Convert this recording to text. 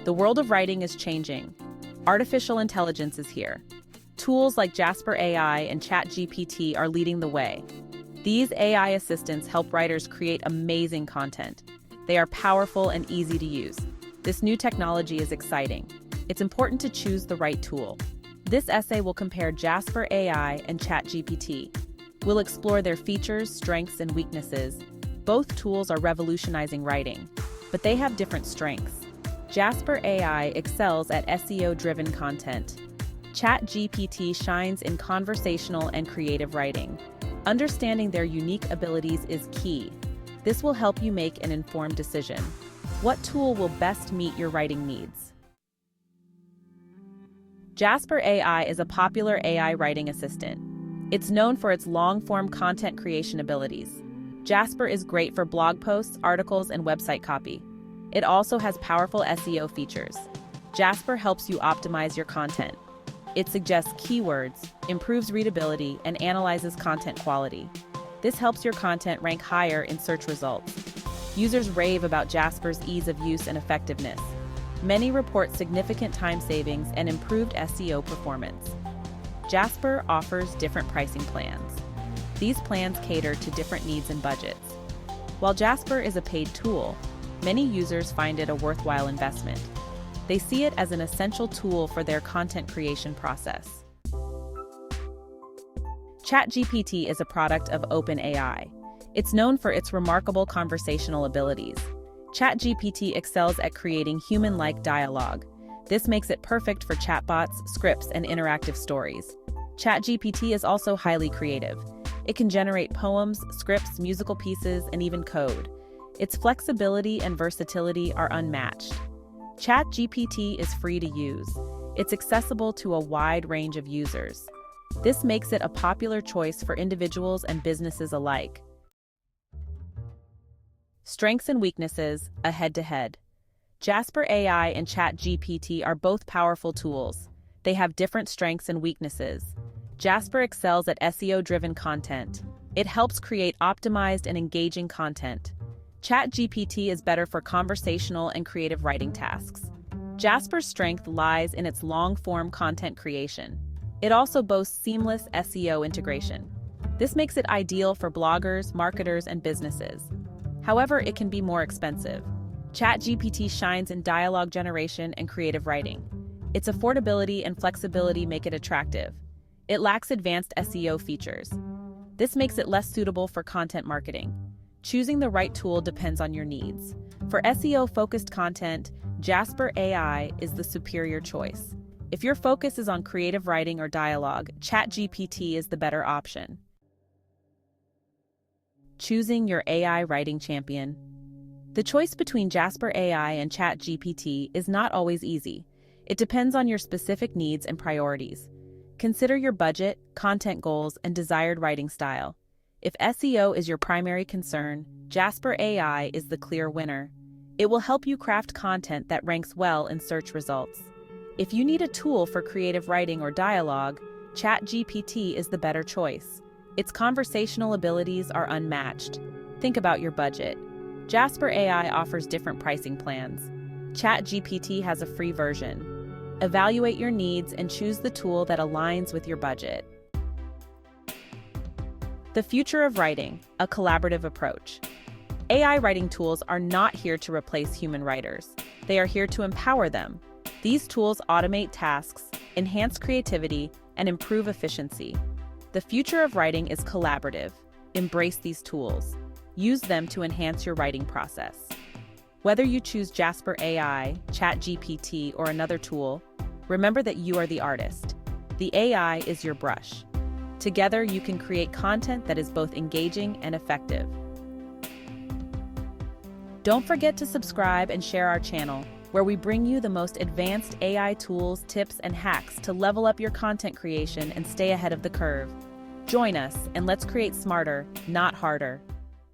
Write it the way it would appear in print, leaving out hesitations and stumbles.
The world of writing is changing. Artificial intelligence is here. Tools like Jasper AI and ChatGPT are leading the way. These AI assistants help writers create amazing content. They are powerful and easy to use. This new technology is exciting. It's important to choose the right tool. This essay will compare Jasper AI and ChatGPT. We'll explore their features, strengths, and weaknesses. Both tools are revolutionizing writing, but they have different strengths. Jasper AI excels at SEO-driven content. ChatGPT shines in conversational and creative writing. Understanding their unique abilities is key. This will help you make an informed decision. What tool will best meet your writing needs? Jasper AI is a popular AI writing assistant. It's known for its long-form content creation abilities. Jasper is great for blog posts, articles, and website copy. It also has powerful SEO features. Jasper helps you optimize your content. It suggests keywords, improves readability, and analyzes content quality. This helps your content rank higher in search results. Users rave about Jasper's ease of use and effectiveness. Many report significant time savings and improved SEO performance. Jasper offers different pricing plans. These plans cater to different needs and budgets. While Jasper is a paid tool, many users find it a worthwhile investment. They see it as an essential tool for their content creation process. ChatGPT is a product of OpenAI. It's known for its remarkable conversational abilities. ChatGPT excels at creating human-like dialogue. This makes it perfect for chatbots, scripts, and interactive stories. ChatGPT is also highly creative. It can generate poems, scripts, musical pieces, and even code. Its flexibility and versatility are unmatched. ChatGPT is free to use. It's accessible to a wide range of users. This makes it a popular choice for individuals and businesses alike. Strengths and weaknesses, a head-to-head. Jasper AI and ChatGPT are both powerful tools. They have different strengths and weaknesses. Jasper excels at SEO-driven content. It helps create optimized and engaging content. ChatGPT is better for conversational and creative writing tasks. Jasper's strength lies in its long-form content creation. It also boasts seamless SEO integration. This makes it ideal for bloggers, marketers, and businesses. However, it can be more expensive. ChatGPT shines in dialogue generation and creative writing. Its affordability and flexibility make it attractive. It lacks advanced SEO features. This makes it less suitable for content marketing. Choosing the right tool depends on your needs. For SEO-focused content, Jasper AI is the superior choice. If your focus is on creative writing or dialogue, ChatGPT is the better option. Choosing your AI writing champion. The choice between Jasper AI and ChatGPT is not always easy. It depends on your specific needs and priorities. Consider your budget, content goals, and desired writing style. If SEO is your primary concern, Jasper AI is the clear winner. It will help you craft content that ranks well in search results. If you need a tool for creative writing or dialogue, ChatGPT is the better choice. Its conversational abilities are unmatched. Think about your budget. Jasper AI offers different pricing plans. ChatGPT has a free version. Evaluate your needs and choose the tool that aligns with your budget. The future of writing, a collaborative approach. AI writing tools are not here to replace human writers. They are here to empower them. These tools automate tasks, enhance creativity, and improve efficiency. The future of writing is collaborative. Embrace these tools. Use them to enhance your writing process. Whether you choose Jasper AI, ChatGPT, or another tool, remember that you are the artist. The AI is your brush. Together, you can create content that is both engaging and effective. Don't forget to subscribe and share our channel, where we bring you the most advanced AI tools, tips, and hacks to level up your content creation and stay ahead of the curve. Join us, and let's create smarter, not harder.